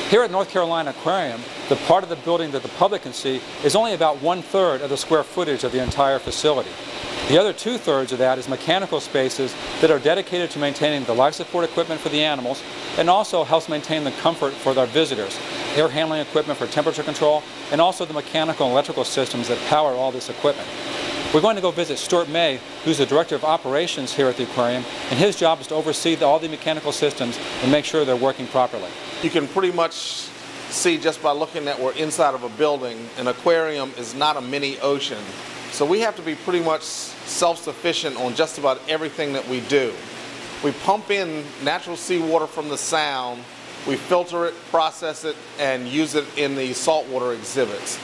Here at North Carolina Aquarium, the part of the building that the public can see is only about 1/3 of the square footage of the entire facility. The other 2/3 of that is mechanical spaces that are dedicated to maintaining the life support equipment for the animals and also helps maintain the comfort for our visitors, air handling equipment for temperature control, and also the mechanical and electrical systems that power all this equipment. We're going to go visit Stuart May, who's the Director of Operations here at the aquarium, and his job is to oversee all the mechanical systems and make sure they're working properly. You can pretty much see just by looking that we're inside of a building, an aquarium is not a mini ocean. So we have to be pretty much self-sufficient on just about everything that we do. We pump in natural seawater from the sound, we filter it, process it, and use it in the saltwater exhibits.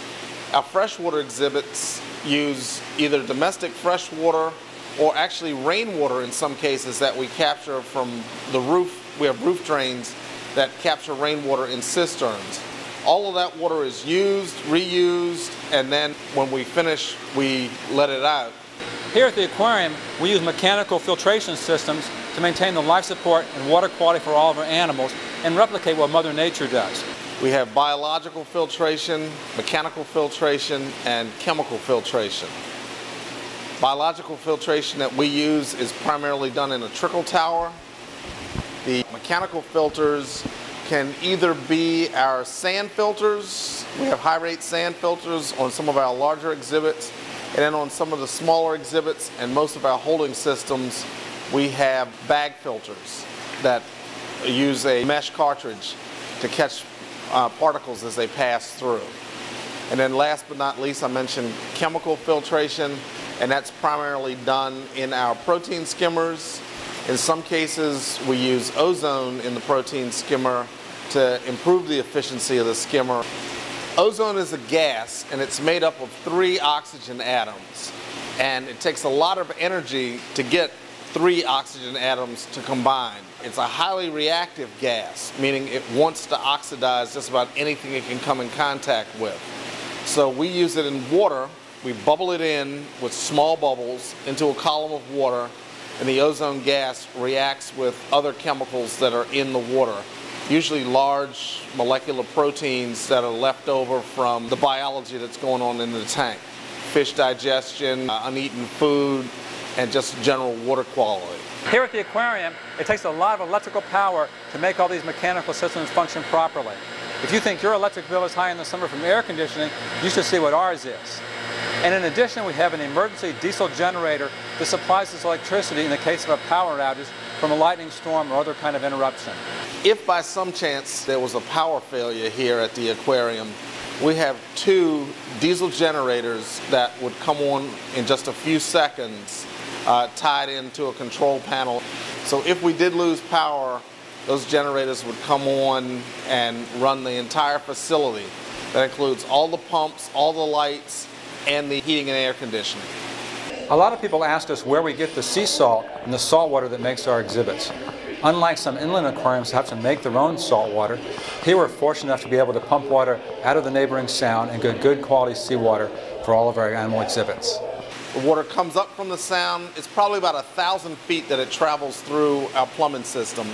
Our freshwater exhibits use either domestic freshwater or actually rainwater in some cases that we capture from the roof. We have roof drains that capture rainwater in cisterns. All of that water is used, reused, and then when we finish, we let it out. Here at the aquarium, we use mechanical filtration systems to maintain the life support and water quality for all of our animals and replicate what Mother Nature does. We have biological filtration, mechanical filtration, and chemical filtration. Biological filtration that we use is primarily done in a trickle tower. The mechanical filters can either be our sand filters. We have high rate sand filters on some of our larger exhibits, and then on some of the smaller exhibits and most of our holding systems, we have bag filters that use a mesh cartridge to catch particles as they pass through. And then last but not least, I mentioned chemical filtration, and that's primarily done in our protein skimmers. In some cases, we use ozone in the protein skimmer to improve the efficiency of the skimmer. Ozone is a gas, and it's made up of 3 oxygen atoms. And it takes a lot of energy to get 3 oxygen atoms to combine. It's a highly reactive gas, meaning it wants to oxidize just about anything it can come in contact with. So we use it in water. We bubble it in with small bubbles into a column of water, and the ozone gas reacts with other chemicals that are in the water, usually large molecular proteins that are left over from the biology that's going on in the tank. Fish digestion, uneaten food, and just general water quality. Here at the aquarium, it takes a lot of electrical power to make all these mechanical systems function properly. If you think your electric bill is high in the summer from air conditioning, you should see what ours is. And in addition, we have an emergency diesel generator that supplies us electricity in the case of a power outage from a lightning storm or other kind of interruption. If by some chance there was a power failure here at the aquarium, we have 2 diesel generators that would come on in just a few seconds, tied into a control panel. So if we did lose power, those generators would come on and run the entire facility. That includes all the pumps, all the lights, and the heating and air conditioning. A lot of people ask us where we get the sea salt and the salt water that makes our exhibits. Unlike some inland aquariums that have to make their own salt water, here we're fortunate enough to be able to pump water out of the neighboring sound and get good quality seawater for all of our animal exhibits. The water comes up from the sound. It's probably about 1,000 feet that it travels through our plumbing system.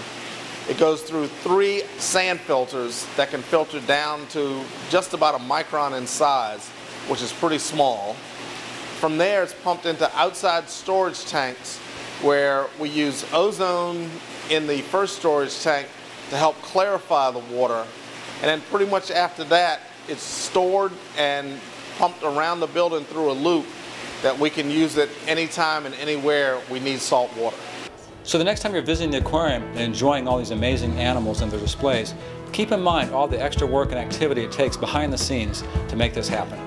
It goes through 3 sand filters that can filter down to just about a micron in size, which is pretty small. From there, it's pumped into outside storage tanks where we use ozone in the first storage tank to help clarify the water. And then pretty much after that, it's stored and pumped around the building through a loop that we can use it anytime and anywhere we need salt water. So the next time you're visiting the aquarium and enjoying all these amazing animals and their displays, keep in mind all the extra work and activity it takes behind the scenes to make this happen.